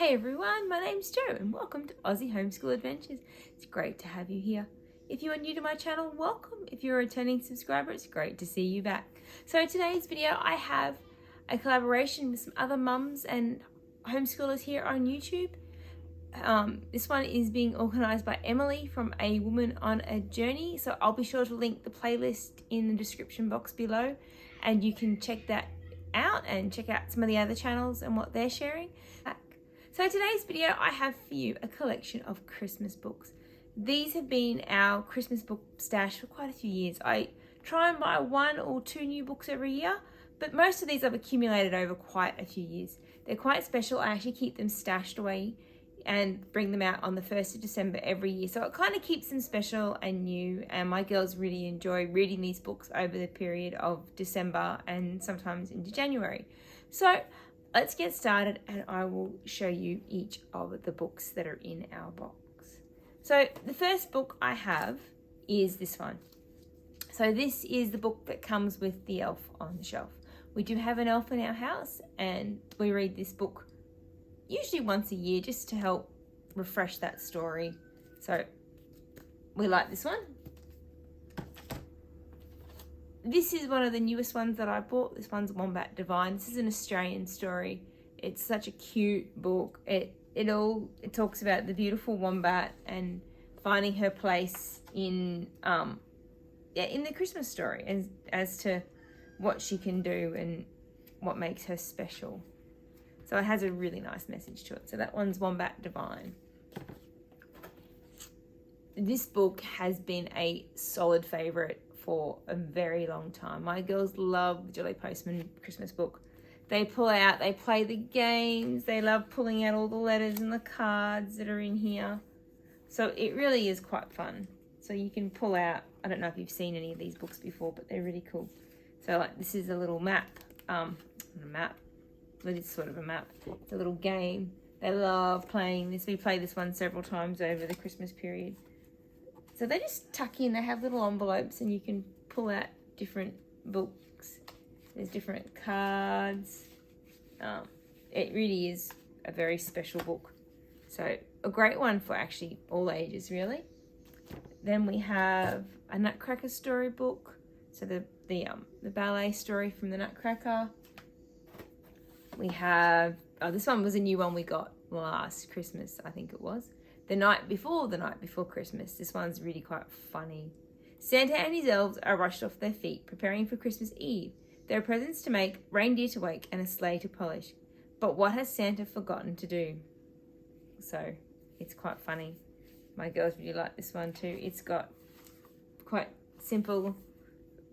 Hey everyone, my name's Jo and welcome to Aussie Homeschool Adventures. It's great to have you here. If you are new to my channel, welcome. If you're a returning subscriber, it's great to see you back. So in today's video, I have a collaboration with some other mums and homeschoolers here on YouTube. This one is being organised by Emily from A Woman on a Journey. So I'll be sure to link the playlist in the description box below and you can check that out and check out some of the other channels and what they're sharing. So today's video, I have for you a collection of Christmas books. These have been our Christmas book stash for quite a few years. I try and buy 1 or 2 new books every year, but most of these I've accumulated over quite a few years. They're quite special. I actually keep them stashed away and bring them out on the 1st of December every year. So it kind of keeps them special and new, and my girls really enjoy reading these books over the period of December and sometimes into January. So let's get started and I will show you each of the books that are in our box. So the first book I have is this one. So this is the book that comes with the elf on the shelf. We do have an elf in our house and we read this book usually once a year just to help refresh that story. So we like this one. This is one of the newest ones that I bought. This one's Wombat Divine. This is an Australian story. It's such a cute book. It talks about the beautiful wombat and finding her place in the Christmas story as to what she can do and what makes her special. So it has a really nice message to it. So that one's Wombat Divine. This book has been a solid favourite for a very long time. My girls love the Jolly Postman Christmas book. They pull out, they play the games, they love pulling out all the letters and the cards that are in here. So it really is quite fun. So you can pull out, I don't know if you've seen any of these books before, but they're really cool. So like this is a little map, not a map, but it's sort of a map. It's a little game. They love playing this. We play this one several times over the Christmas period. So they just tuck in, they have little envelopes and you can pull out different books. There's different cards. It really is a very special book. So a great one for actually all ages really. Then we have a Nutcracker Story book. So the ballet story from the Nutcracker. We have, this one was a new one we got last Christmas, I think it was. The night before Christmas. This one's really quite funny. Santa and his elves are rushed off their feet, preparing for Christmas Eve. There are presents to make, reindeer to wake, and a sleigh to polish. But what has Santa forgotten to do? So it's quite funny. My girls really like this one too. It's got quite simple,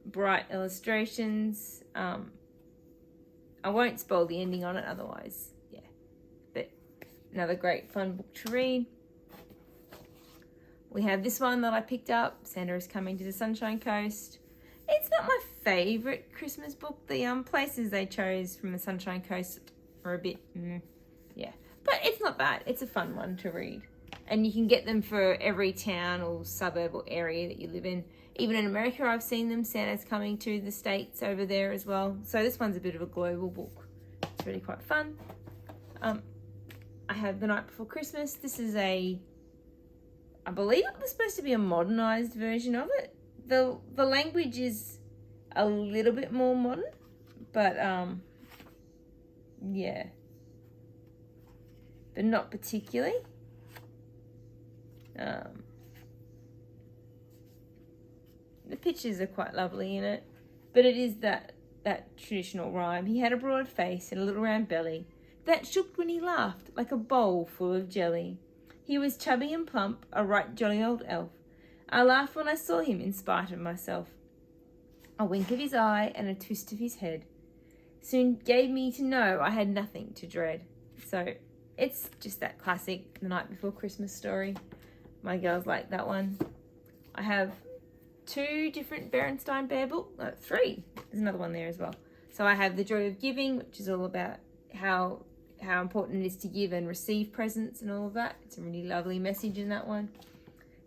bright illustrations. I won't spoil the ending on it otherwise. Yeah. But another great fun book to read. We have this one that I picked up. Sandra is Coming to the Sunshine Coast. It's not my favourite Christmas book. The places they chose from the Sunshine Coast are a bit, yeah. But it's not bad. It's a fun one to read. And you can get them for every town or suburb or area that you live in. Even in America, I've seen them. Santa's Coming to the States over there as well. So this one's a bit of a global book. It's really quite fun. I have The Night Before Christmas. This is I believe it was supposed to be a modernised version of it. The language is a little bit more modern, but yeah, but not particularly. The pictures are quite lovely in it, but it is that traditional rhyme. He had a broad face and a little round belly that shook when he laughed like a bowl full of jelly. He was chubby and plump, a right jolly old elf. I laughed when I saw him in spite of myself. A wink of his eye and a twist of his head soon gave me to know I had nothing to dread. So it's just that classic The Night Before Christmas story. My girls like that one. I have 2 different Berenstain Bear books. 3. There's another one there as well. So I have The Joy of Giving, which is all about how important it is to give and receive presents and all of that. It's a really lovely message in that one.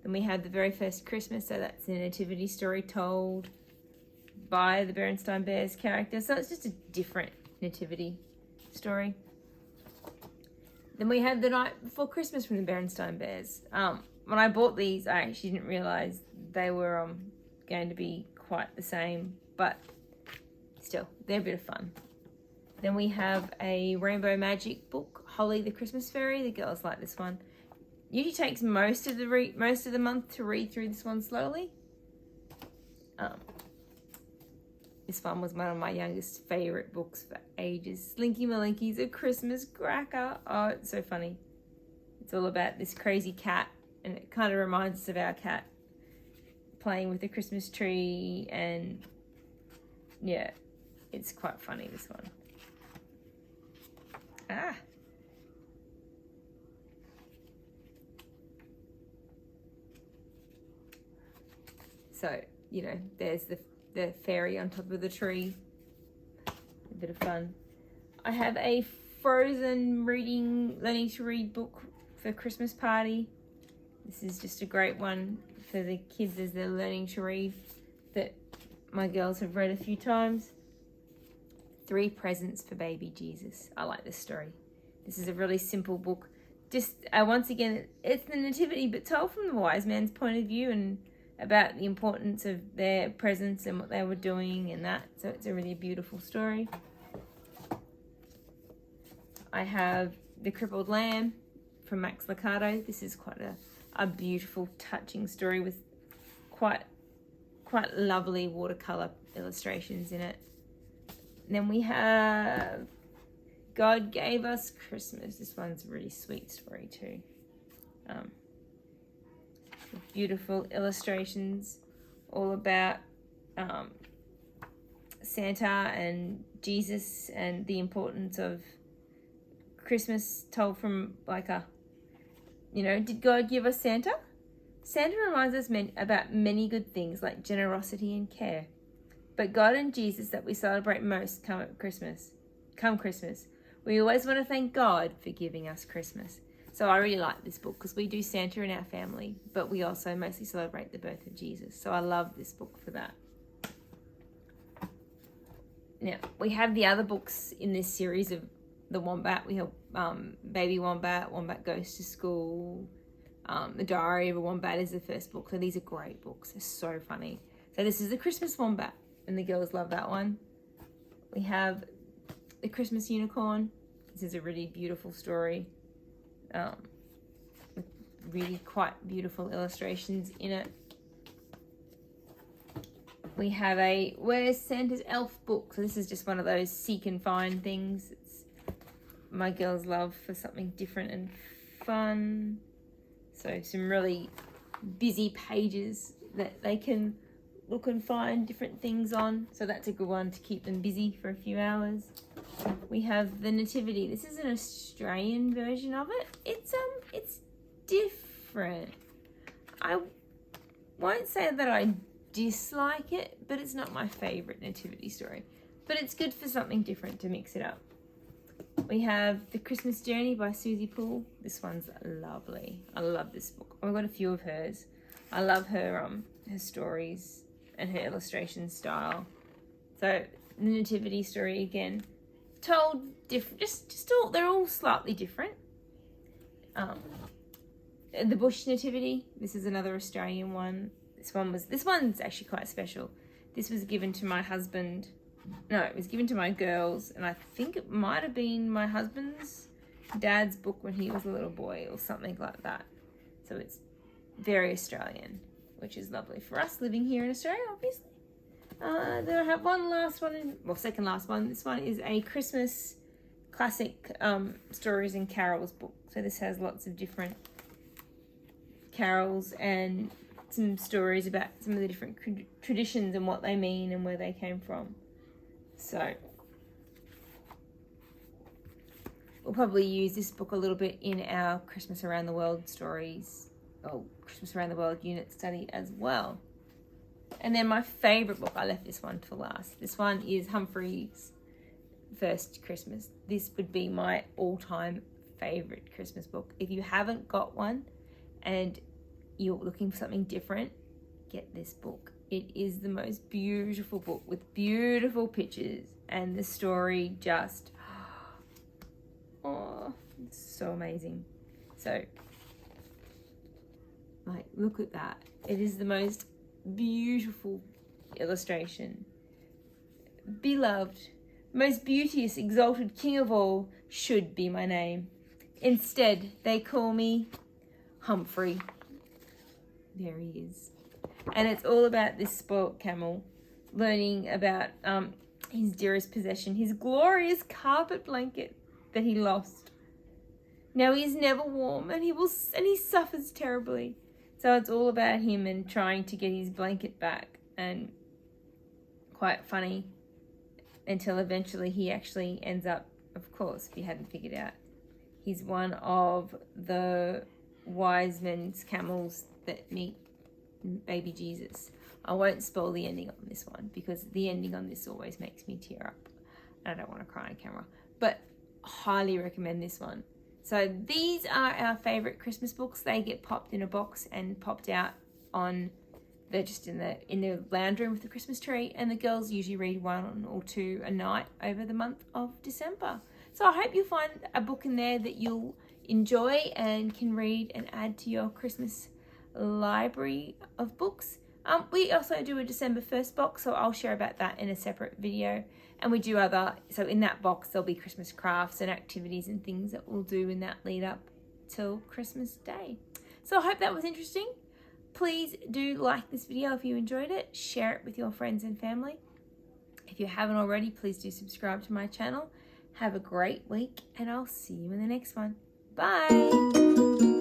Then we have The Very First Christmas, so that's the nativity story told by the Berenstain Bears character. So it's just a different nativity story. Then we have The Night Before Christmas from the Berenstain Bears. When I bought these, I actually didn't realise they were going to be quite the same, but still, they're a bit of fun. Then we have a Rainbow Magic book, Holly the Christmas Fairy. The girls like this one. Usually takes most of the month to read through this one slowly. This one was one of my youngest favourite books for ages. Slinky Malinky's A Christmas Cracker. Oh, it's so funny. It's all about this crazy cat, and it kind of reminds us of our cat playing with the Christmas tree, and yeah, it's quite funny, this one. So, you know, there's the fairy on top of the tree. A bit of fun. I have a Frozen learning to read book for Christmas party. This is just a great one for the kids as they're learning to read, that my girls have read a few times. 3 Presents for Baby Jesus. I like this story. This is a really simple book. Just, once again, it's the Nativity, but told from the wise man's point of view, and about the importance of their presents and what they were doing and that. So it's a really beautiful story. I have The Crippled Lamb from Max Lucado. This is quite a beautiful, touching story with quite lovely watercolor illustrations in it. And then we have God Gave Us Christmas. This one's a really sweet story too. Beautiful illustrations all about Santa and Jesus and the importance of Christmas, told from did God give us Santa? Santa reminds us about many good things like generosity and care. But God and Jesus that we celebrate most come Christmas. We always want to thank God for giving us Christmas. So I really like this book because we do Santa in our family, but we also mostly celebrate the birth of Jesus. So I love this book for that. Now, we have the other books in this series of the Wombat. We have Baby Wombat, Wombat Goes to School, The Diary of a Wombat is the first book. So these are great books. They're so funny. So this is The Christmas Wombat, and the girls love that one. We have The Christmas Unicorn. This is a really beautiful story. With really quite beautiful illustrations in it. We have a Where's Santa's Elf book. So this is just one of those seek and find things. It's my girls' love for something different and fun. So some really busy pages that they can look and find different things on. So that's a good one to keep them busy for a few hours. We have the Nativity. This is an Australian version of it. It's different. I won't say that I dislike it, but it's not my favourite nativity story. But it's good for something different to mix it up. We have The Christmas Journey by Suzie Poole. This one's lovely. I love this book. I've got a few of hers. I love her stories and her illustration style. So the nativity story again, told different. They're all slightly different. The Bush Nativity. This is another Australian one. This one's actually quite special. This was given to my husband. No, it was given to my girls, and I think it might have been my husband's dad's book when he was a little boy or something like that. So it's very Australian, which is lovely for us living here in Australia, obviously. Then I have second last one. This one is a Christmas classic stories and carols book. So this has lots of different carols and some stories about some of the different traditions and what they mean and where they came from. So we'll probably use this book a little bit in our Christmas Around the World stories, or Christmas Around the World unit study as well. And then my favourite book, I left this one for last. This one is Humphrey's First Christmas. This would be my all-time favourite Christmas book. If you haven't got one and you're looking for something different, get this book. It is the most beautiful book with beautiful pictures, and the story just It's so amazing. So, like, look at that. It is the most beautiful illustration. Beloved, most beauteous, exalted king of all should be my name. Instead, they call me Humphrey. There he is. And it's all about this spoilt camel learning about his dearest possession, his glorious carpet blanket that he lost. Now he's never warm, and he suffers terribly. So it's all about him and trying to get his blanket back, and quite funny until eventually he actually ends up, of course, if you hadn't figured out, he's one of the wise men's camels that meet baby Jesus. I won't spoil the ending on this one because the ending on this always makes me tear up. I don't want to cry on camera, but highly recommend this one. So these are our favorite Christmas books. They get popped in a box and popped out on they're just in the lounge room with the Christmas tree, and the girls usually read 1 or 2 a night over the month of December. So I hope you'll find a book in there that you'll enjoy and can read and add to your Christmas library of books. We also do a December 1st box, so I'll share about that in a separate video. And we do so in that box there'll be Christmas crafts and activities and things that we'll do in that lead up till Christmas Day. So I hope that was interesting. Please do like this video if you enjoyed it. Share it with your friends and family. If you haven't already, please do subscribe to my channel. Have a great week, and I'll see you in the next one. Bye!